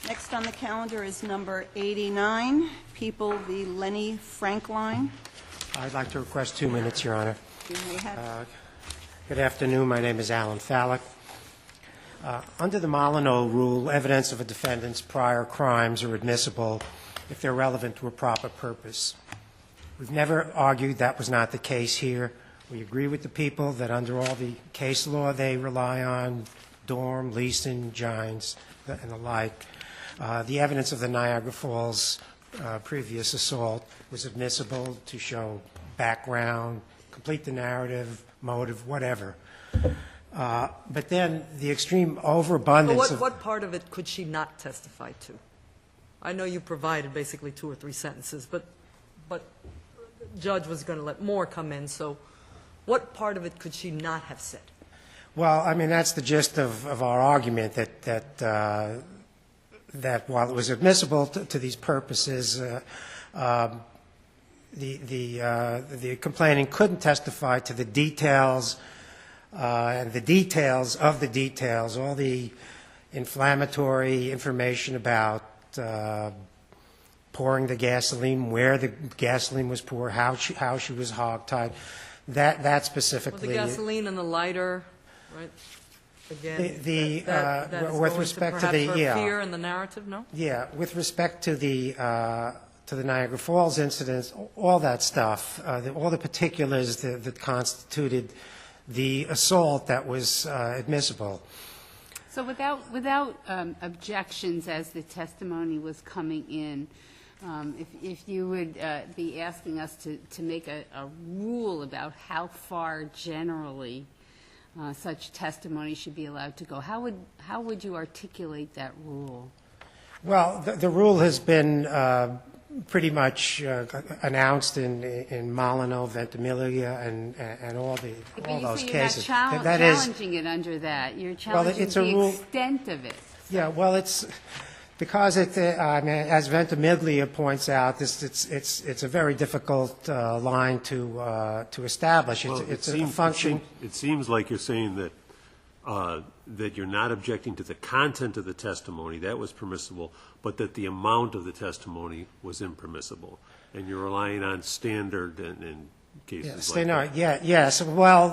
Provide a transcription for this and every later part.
Next on the calendar is number 89, People v. Lennie, Frankline. I'd like to request 2 minutes, Your Honor. You may have. Good afternoon. My name is Alan Fallick. Under the Molyneux rule, evidence of a defendant's prior crimes are admissible if they're relevant to a proper purpose. We've never argued that was not the case here. We agree with the people that under all the case law they rely on, Dorm, Leeson, Gines, and the like, the evidence of the Niagara Falls previous assault was admissible to show background, complete the narrative, motive, whatever. But then the extreme overabundance of... What part of it could she not testify to? I know you provided basically 2 or 3 sentences, but the judge was going to let more come in, so what part of it could she not have said? Well, I mean, that's the gist of our argument, that while it was admissible to these purposes, the complaining couldn't testify to the details and the details of the details, all the inflammatory information about pouring the gasoline, where the gasoline was poured, how she was hogtied. That specifically. Well, the gasoline and the lighter, right? Again, with respect to the fear in the narrative, no? Yeah, with respect to the Niagara Falls incidents, all that stuff, all the particulars that constituted the assault that was admissible. So without objections as the testimony was coming in, if you would be asking us to make a rule about how far generally such testimony should be allowed to go, how would you articulate that rule? Well, the rule has been pretty much announced in Molyneux, Ventimiglia, and all those cases. But you're not challenging it under that. You're challenging the extent of it. Yeah, well, it's because I mean, as Ventimiglia points out, it's a very difficult line to establish. It's a function. It seems like you're saying that you're not objecting to the content of the testimony, that was permissible, but that the amount of the testimony was impermissible, and you're relying on standard and cases like that. Yes. Well,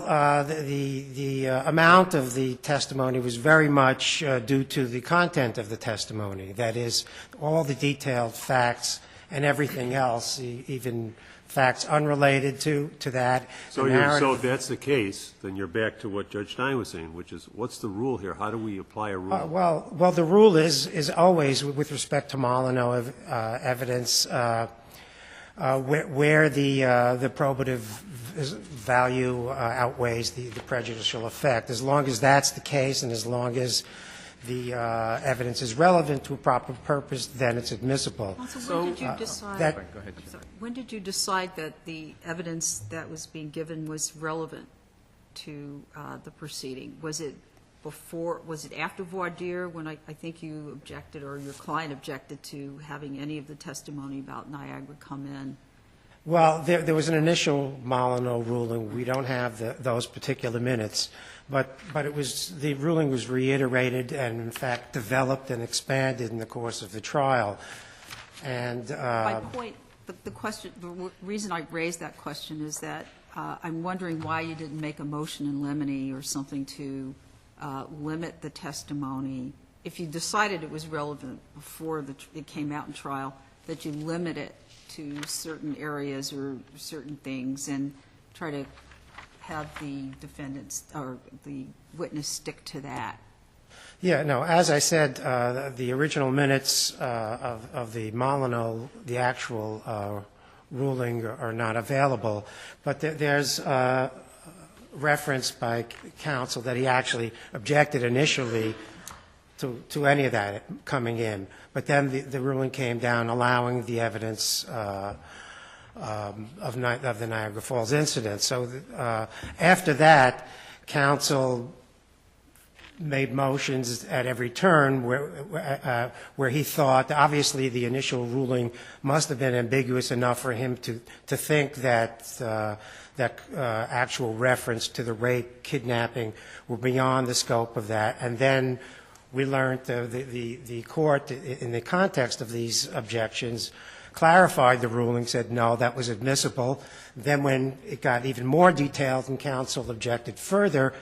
the amount of the testimony was very much due to the content of the testimony. That is, all the detailed facts and everything else, even facts unrelated to that. So if that's the case, then you're back to what Judge Stein was saying, which is, what's the rule here? How do we apply a rule? Well, the rule is always, with respect to Molyneux evidence, where the probative value outweighs the prejudicial effect. As long as that's the case, and as long as the evidence is relevant to a proper purpose, then it's admissible. So when did you decide? When did you decide that the evidence that was being given was relevant to the proceeding? Was it before? Was it after voir dire when I think you objected, or your client objected to having any of the testimony about Niagara come in? Well, there was an initial Molyneux ruling. We don't have those particular minutes. But the ruling was reiterated and, in fact, developed and expanded in the course of the trial. And my point, the reason I raised that question is that I'm wondering why you didn't make a motion in Lennie or something to limit the testimony. If you decided it was relevant before it came out in trial, that you limit it to certain areas or certain things and try to have the defendants or the witness stick to that. Yeah, no, as I said, the original minutes of the Molyneux, the actual ruling, are not available. But there's reference by counsel that he actually objected initially to any of that coming in. But then the ruling came down allowing the evidence of the Niagara Falls incident. So after that, counsel made motions at every turn where he thought, obviously the initial ruling must have been ambiguous enough for him to think that actual reference to the rape, kidnapping were beyond the scope of that. And then we learned the court, in the context of these objections, clarified the ruling, said, no, that was admissible. Then when it got even more detailed and counsel objected further,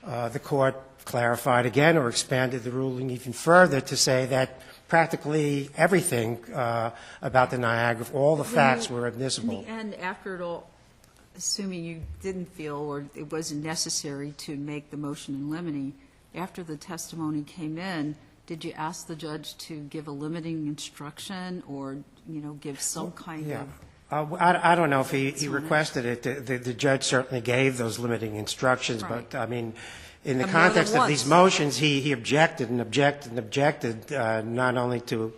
the court clarified again or expanded the ruling even further to say that practically everything about the Niagara, all the facts were admissible. In the end, after it all, assuming you didn't feel or it wasn't necessary to make the motion in limine, after the testimony came in, did you ask the judge to give a limiting instruction or, give some kind Yeah. of? I don't know if he requested it. The judge certainly gave those limiting instructions, Right. but, I mean, in the And more than context of these once. motions, he objected and objected and objected, not only to,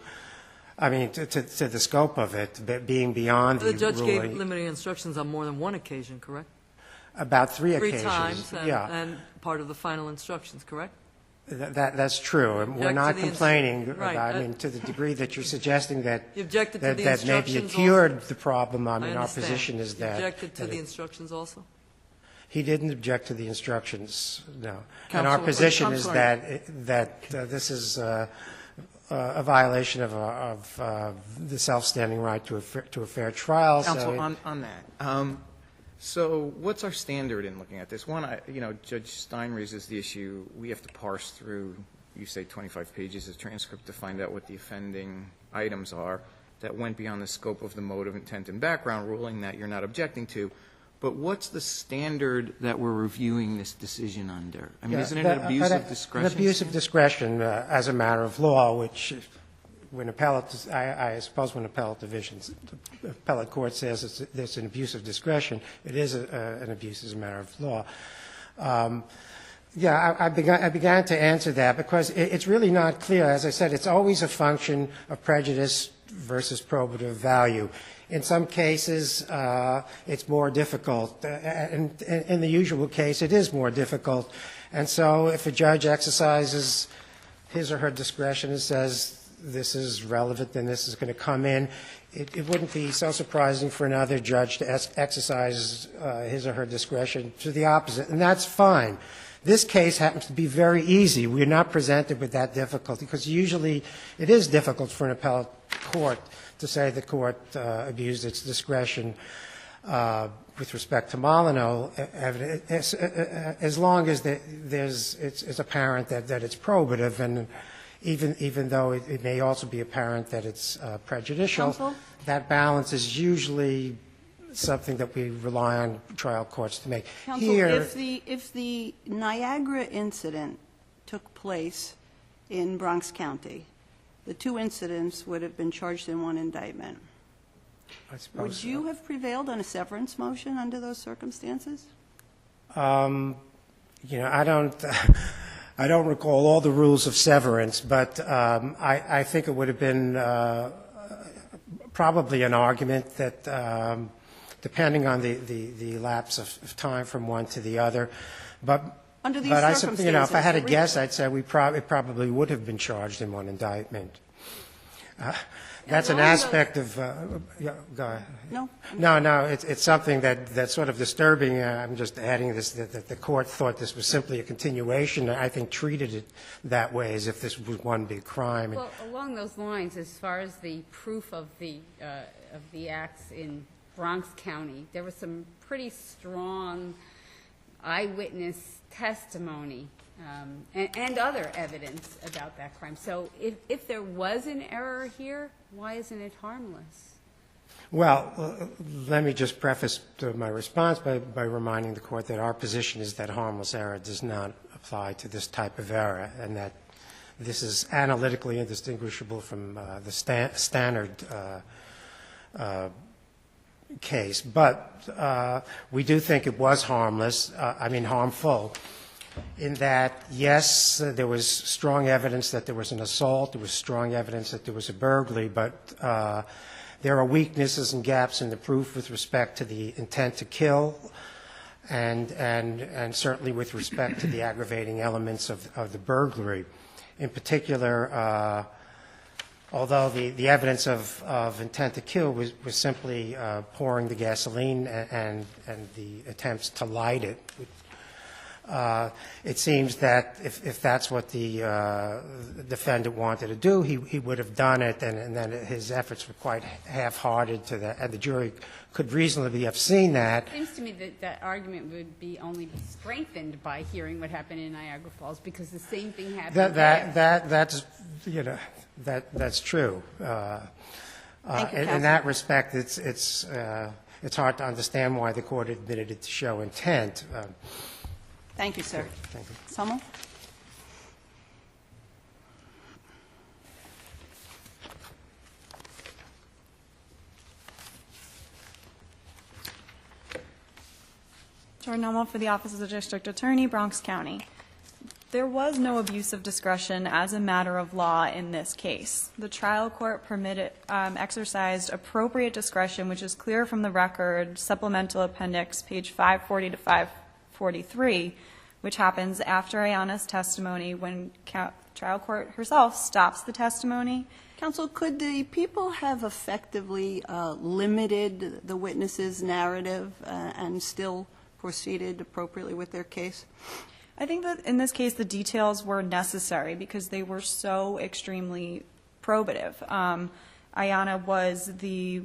to the scope of it, but being beyond the The judge gave ruling. limiting instructions on more than one occasion, correct? About three Three occasions. times, Yeah. and part of the final instructions, correct? That's true. And we're Object not to the complaining Right, about, to the degree that you're suggesting that You objected to the that maybe it instructions cured the problem. I Our understand. position is You that. objected to that the it- instructions also? He didn't object to the instructions, no. And Counsel, our position I'm is sorry. that this is a violation of the self-standing right to a fair trial. so Counsel, it- on that. So what's our standard in looking at this? One, Judge Stein raises the issue, we have to parse through, you say 25 pages of transcript to find out what the offending items are that went beyond the scope of the motive, intent, and background ruling that you're not objecting to. But what's the standard that we're reviewing this decision under? I mean, Yeah, isn't it an abuse of discretion? An abuse of discretion as a matter of law, which when appellate, I suppose when appellate court says there's an abuse of discretion, it is an abuse as a matter of law. I began to answer that because it's really not clear. As I said, it's always a function of prejudice versus probative value. In some cases, it's more difficult. And in the usual case, it is more difficult. And so if a judge exercises his or her discretion and says this is relevant, then this is going to come in, it wouldn't be so surprising for another judge to exercise his or her discretion to the opposite. And that's fine. This case happens to be very easy. We're not presented with that difficulty because usually it is difficult for an appellate court to say the court abused its discretion with respect to Molyneux evidence, as long as it's apparent that it's probative, and even though it may also be apparent that it's prejudicial, Counsel? that balance is usually something that we rely on trial courts to make. Counsel, Here, if the Niagara incident took place in Bronx County, the two incidents would have been charged in one indictment. I suppose Would so. you have prevailed on a severance motion under those circumstances? I don't recall all the rules of severance, but I think it would have been probably an argument that, depending on the lapse of time from one to the other, but Under these if I had circumstances, to the guess, I'd say it probably would have been charged in one indictment. That's an long as- aspect of, go ahead. No? No, it's something that's sort of disturbing. I'm just adding this, that the court thought this was simply a continuation. I think treated it that way, as if this was one big crime. Well, along those lines, as far as the proof of the acts in Bronx County, there was some pretty strong eyewitness testimony and other evidence about that crime. So if there was an error here, why isn't it harmless? Well, let me just preface my response by reminding the court that our position is that harmless error does not apply to this type of error, and that this is analytically indistinguishable from the standard case. But we do think it was harmless, harmful, in that, yes, there was strong evidence that there was an assault, there was strong evidence that there was a burglary, but there are weaknesses and gaps in the proof with respect to the intent to kill, and certainly with respect to the aggravating elements of the burglary. In particular, although the evidence of intent to kill was simply pouring the gasoline and the attempts to light it, It seems that if that's what the defendant wanted to do, he would have done it, and then his efforts were quite half-hearted to that, and the jury could reasonably have seen that. It seems to me that that argument would be only be strengthened by hearing what happened in Niagara Falls, because the same thing happened there. That's, you know, that's true. Thank you, In that respect, it's hard to understand why the court admitted it to show intent. Thank you, sir. Thank you. Someone? Jordan Elmo for the Office of the District Attorney, Bronx County. There was no abuse of discretion as a matter of law in this case. The trial court exercised appropriate discretion, which is clear from the record, supplemental appendix, page 540 to 543, which happens after Ayana's testimony when trial court herself stops the testimony. Counsel, could the people have effectively limited the witness's narrative and still proceeded appropriately with their case? I think that in this case the details were necessary because they were so extremely probative. Ayana was the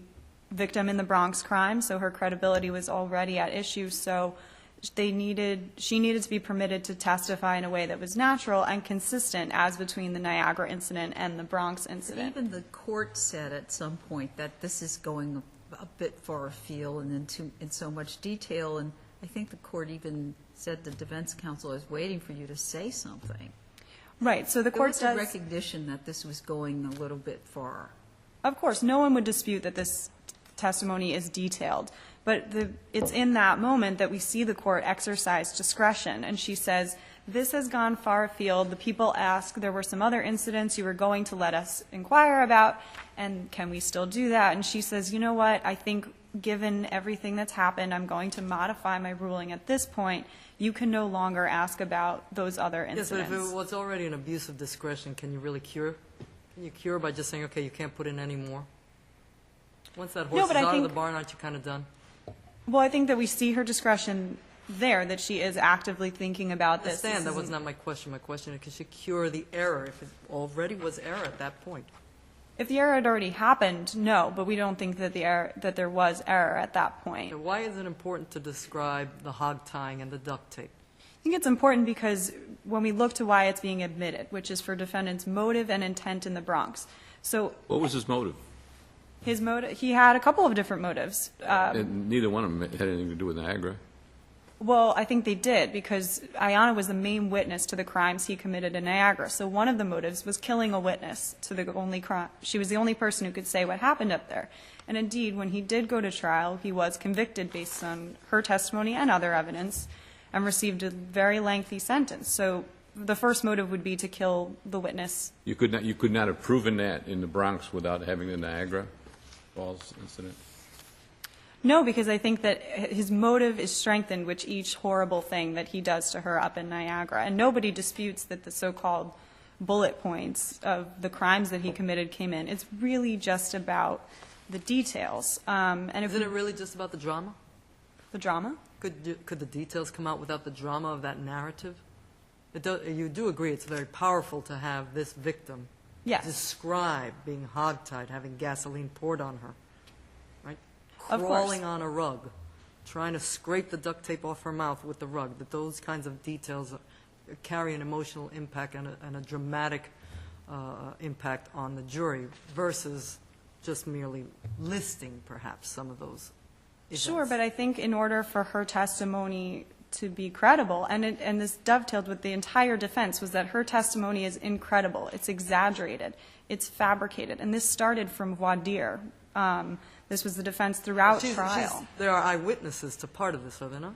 victim in the Bronx crime, so her credibility was already at issue, so she needed to be permitted to testify in a way that was natural and consistent as between the Niagara incident and the Bronx incident. Even the court said at some point that this is going a bit far afield and in so much detail, and I think the court even said the defense counsel is waiting for you to say something. Right, so the court There does... was a recognition that this was going a little bit far. Of course, no one would dispute that this testimony is detailed, but it's in that moment that we see the court exercise discretion, and she says, this has gone far afield. The people ask, there were some other incidents you were going to let us inquire about, and can we still do that? And she says, you know what, I think given everything that's happened, I'm going to modify my ruling at this point. You can no longer ask about those other incidents. Yes, but if it was already an abuse of discretion, can you really cure? Can you cure by just saying, okay, you can't put in any more? Once that horse is out of the barn, aren't you kind of done? Well, I think that we see her discretion there, that she is actively thinking about this. I understand. That was not my question. My question is, can she cure the error if it already was error at that point? If the error had already happened, no, but we don't think that that there was error at that point. So why is it important to describe the hog tying and the duct tape? I think it's important because when we look to why it's being admitted, which is for defendant's motive and intent in the Bronx. So What was his motive? his motive, he had a couple of different motives. And neither one of them had anything to do with Niagara. Well, I think they did, because Ayana was the main witness to the crimes he committed in Niagara. So one of the motives was killing a witness to the only crime. She was the only person who could say what happened up there. And indeed, when he did go to trial, he was convicted based on her testimony and other evidence and received a very lengthy sentence. So the first motive would be to kill the witness. You could not have proven that in the Bronx without having the Niagara Falls incident? No, because I think that his motive is strengthened with each horrible thing that he does to her up in Niagara. And nobody disputes that the so-called bullet points of the crimes that he committed came in. It's really just about the details. And if Isn't it really just about the drama? the drama? Could the details come out without the drama of that narrative? You do agree it's very powerful to have this victim Yes. describe being hogtied, having gasoline poured on her, right? Of course. Crawling on a rug, trying to scrape the duct tape off her mouth with the rug, that those kinds of details carry an emotional impact and a dramatic impact on the jury versus just merely listing perhaps some of those events. Sure, but I think in order for her testimony to be credible, and this dovetailed with the entire defense, was that her testimony is incredible. It's exaggerated. It's fabricated. And this started from voir dire. This was the defense throughout trial. There are eyewitnesses to part of this, are there not?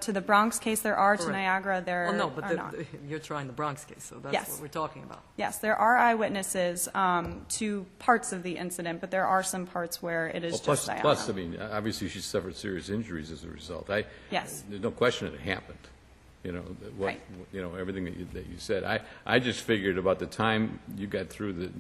To the Bronx case, there are. To Correct. Niagara, there Well, no, are but not. you're trying the Bronx case, so that's Yes. what we're talking about. Yes, there are eyewitnesses to parts of the incident, but there are some parts where it is Well, just Ayana. plus, I mean, obviously she suffered serious injuries as a result. Yes. There's no question it happened. You know, Right. everything that you said. I just figured about the time you got through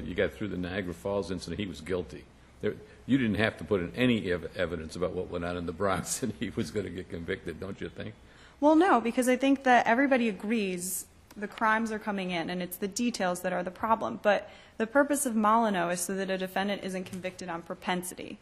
you got through the Niagara Falls incident, he was guilty. You didn't have to put in any evidence about what went on in the Bronx, and he was going to get convicted, don't you think? Well, no, because I think that everybody agrees the crimes are coming in, and it's the details that are the problem. But the purpose of Molyneux is so that a defendant isn't convicted on propensity.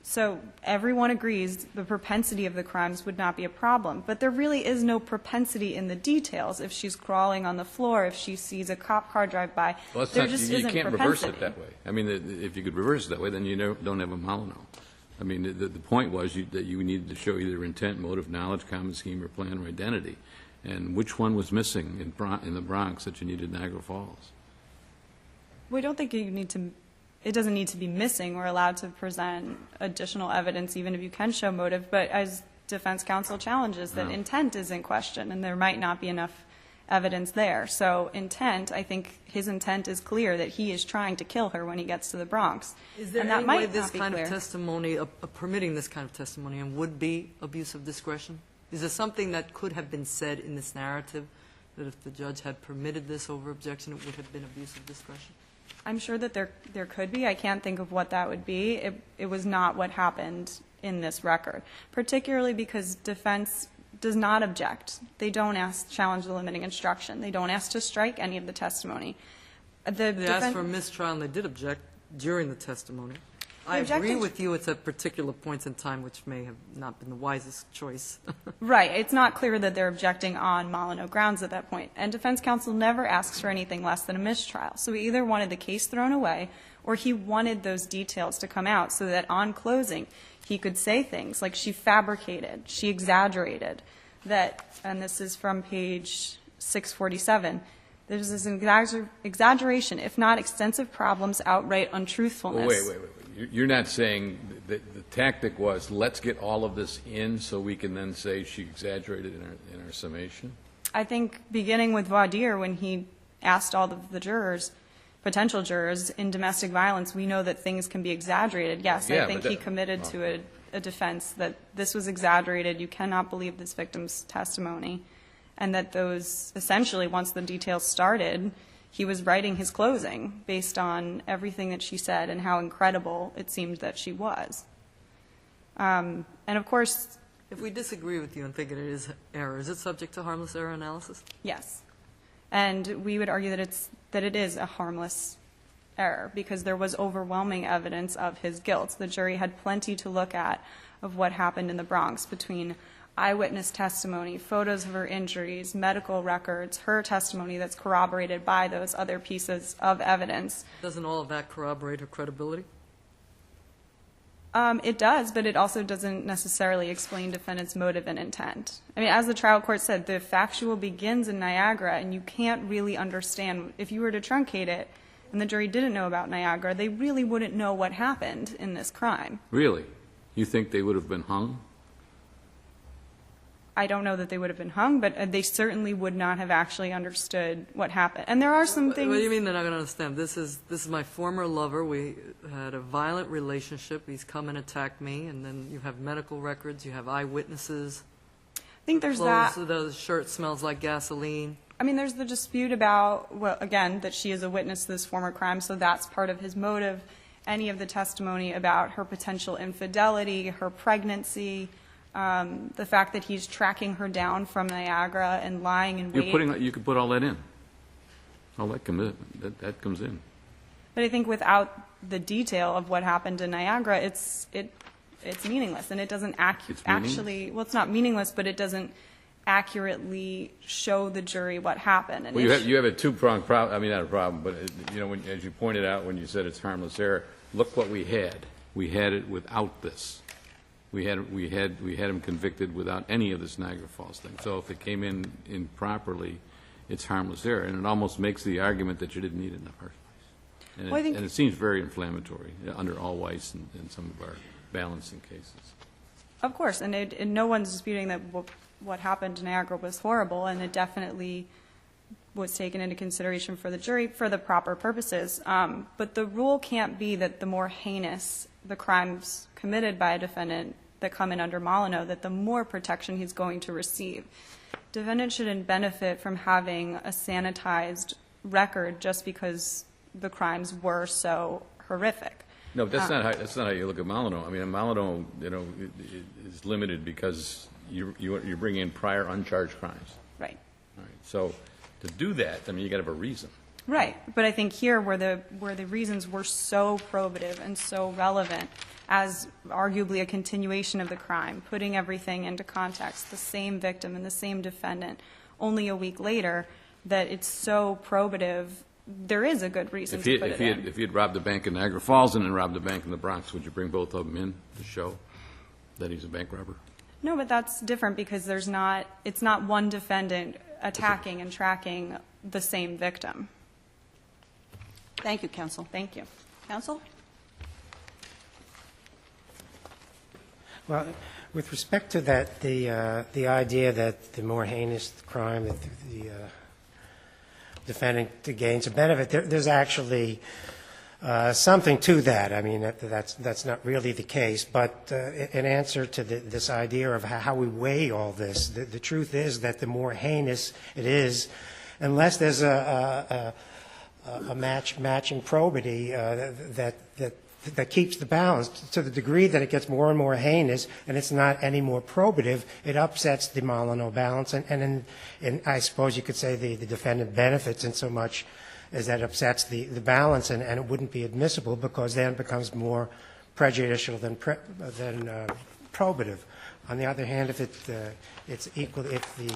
So everyone agrees the propensity of the crimes would not be a problem. But there really is no propensity in the details. If she's crawling on the floor, if she sees a cop car drive by, Well, there just you isn't can't propensity. reverse it that way. I mean, if you could reverse it that way, then you don't have a Molyneux. I mean, the point was that you needed to show either intent, motive, knowledge, common scheme, or plan or identity. And which one was missing in the Bronx that you needed Niagara Falls? We don't think you need to, it doesn't need to be missing. We're allowed to present additional evidence even if you can show motive. But as defense counsel challenges, that intent is in question, and there might not be enough evidence there. So intent, I think his intent is clear that he is trying to kill her when he gets to the Bronx. Is there And that any might way not this be kind clear. of testimony, permitting this kind of testimony, and would be abuse of discretion? Is there something that could have been said in this narrative that if the judge had permitted this over objection, it would have been abuse of discretion? I'm sure that there could be. I can't think of what that would be. It was not what happened in this record, particularly because defense does not object. They don't challenge the limiting instruction. They don't ask to strike any of the testimony. They asked for a mistrial, and they did object during the testimony. I agree with you, it's at particular points in time, which may have not been the wisest choice. Right. It's not clear that they're objecting on Molyneux grounds at that point. And defense counsel never asks for anything less than a mistrial. So he either wanted the case thrown away, or he wanted those details to come out so that on closing he could say things like she fabricated, she exaggerated, that, and this is from page 647, there's this exaggeration, if not extensive problems, outright untruthfulness. Wait. You're not saying that the tactic was, let's get all of this in so we can then say she exaggerated in her summation? I think beginning with voir dire, when he asked all of the jurors, potential jurors, in domestic violence, we know that things can be exaggerated. Yes, Yeah, I think he committed to a defense that this was exaggerated, you cannot believe this victim's testimony, and that those, essentially, once the details started, he was writing his closing based on everything that she said and how incredible it seemed that she was. And of course, If we disagree with you and think it is error, is it subject to harmless error analysis? yes. And we would argue that it is a harmless error because there was overwhelming evidence of his guilt. The jury had plenty to look at of what happened in the Bronx between eyewitness testimony, photos of her injuries, medical records, her testimony that's corroborated by those other pieces of evidence. Doesn't all of that corroborate her credibility? It does, but it also doesn't necessarily explain defendant's motive and intent. I mean, as the trial court said, the factual begins in Niagara, and you can't really understand. If you were to truncate it and the jury didn't know about Niagara, they really wouldn't know what happened in this crime. Really? You think they would have been hung? I don't know that they would have been hung, but they certainly would not have actually understood what happened. And there are some things. What do you mean they're not going to understand? This is my former lover. We had a violent relationship. He's come and attacked me, and then you have medical records, you have eyewitnesses. I think there's Clothes, that. the shirt smells like gasoline. I mean, there's the dispute about, well, again, that she is a witness to this former crime, so that's part of his motive. Any of the testimony about her potential infidelity, her pregnancy, the fact that he's tracking her down from Niagara and lying in wait. You could put all that in. All that comes in. But I think without the detail of what happened in Niagara, it's meaningless, and it doesn't actually. Well, it's not meaningless, but it doesn't accurately show the jury what happened. And Well, you have a two-pronged problem. I mean, not a problem, but as you pointed out when you said it's harmless error, look what we had. We had it without this. We had him convicted without any of this Niagara Falls thing. So if it came in improperly, it's harmless error, and it almost makes the argument that you didn't need it in the first place. And, Well, and it seems very inflammatory under all Weiss and some of our balancing cases. Of course, and no one's disputing that what happened in Niagara was horrible, and it definitely was taken into consideration for the jury for the proper purposes. But the rule can't be that the more heinous the crimes committed by a defendant that come in under Molyneux, that the more protection he's going to receive. Defendant shouldn't benefit from having a sanitized record just because the crimes were so horrific. No, that's not how you look at Molyneux. I mean, Molyneux, is limited because you bring in prior uncharged crimes. Right. All right. So to do that, I mean, you got to have a reason. Right, but I think here, where the reasons were so probative and so relevant, as arguably a continuation of the crime, putting everything into context, the same victim and the same defendant, only a week later, that it's so probative, there is a good reason to put it in. If he had robbed a bank in Niagara Falls and then robbed a bank in the Bronx, would you bring both of them in to show that he's a bank robber? No, but that's different because it's not one defendant attacking and tracking the same victim. Thank you, counsel. Thank you. Counsel? Well, with respect to that, the idea that the more heinous the crime, that the defendant gains a benefit, there's actually something to that. I mean, that's not really the case. But in answer to this idea of how we weigh all this, the truth is that the more heinous it is, unless there's a matching probity that keeps the balance, to the degree that it gets more and more heinous and it's not any more probative, it upsets the Molyneux balance, and I suppose you could say the defendant benefits in so much as that upsets the balance, and it wouldn't be admissible because then it becomes more prejudicial than probative. On the other hand, if it's equal, if the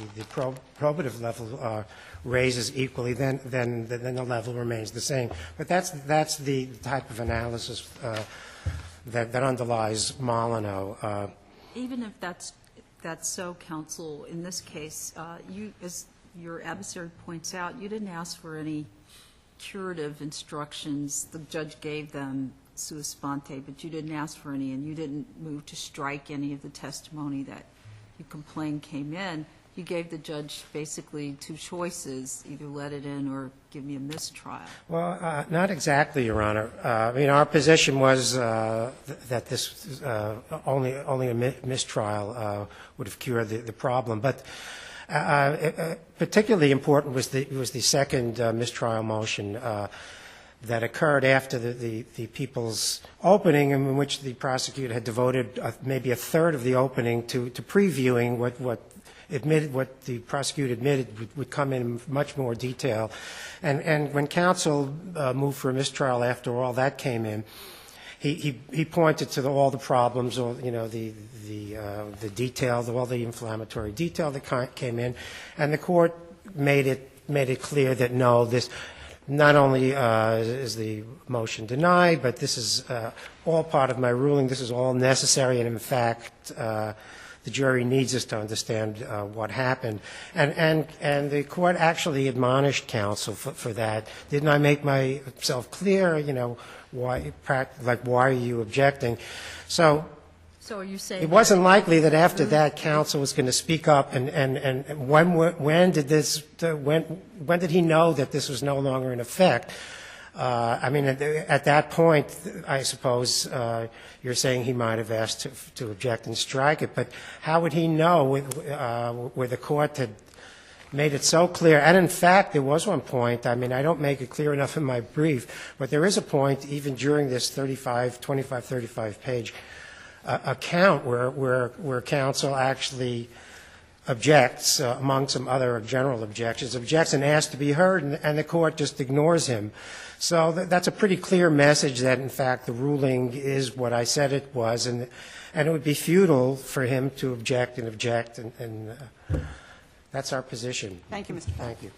probative level raises equally, then the level remains the same. But that's the type of analysis that underlies Molyneux. Even if that's so, counsel, in this case, you, as your adversary points out, you didn't ask for any curative instructions. The judge gave them sua sponte, but you didn't ask for any, and you didn't move to strike any of the testimony that you complained came in. You gave the judge basically two choices, either let it in or give me a mistrial. Well, not exactly, Your Honor. I mean, our position was that this only a mistrial would have cured the problem. But particularly important was the second mistrial motion that occurred after the people's opening, in which the prosecutor had devoted maybe a third of the opening to previewing what the prosecutor admitted would come in much more detail. And when counsel moved for a mistrial after all that came in, he pointed to all the problems, or the detail, all the inflammatory detail that came in, and the court made it clear that no, this not only is the motion denied, but this is all part of my ruling. This is all necessary, and in fact, the jury needs us to understand what happened. And the court actually admonished counsel for that. Didn't I make myself clear? Why are you objecting? So are you saying it wasn't likely that after that counsel was going to speak up, and when did he know that this was no longer in effect? I mean, at that point, I suppose you're saying he might have asked to object and strike it, but how would he know where the court had made it so clear? And in fact, there was one point, I mean, I don't make it clear enough in my brief, but there is a point even during this 35-page account where counsel actually objects, among some other general objections, objects and asks to be heard, and the court just ignores him. So that's a pretty clear message that, in fact, the ruling is what I said it was, and it would be futile for him to object, and that's our position. Thank you, Mr. Fowler. Thank you.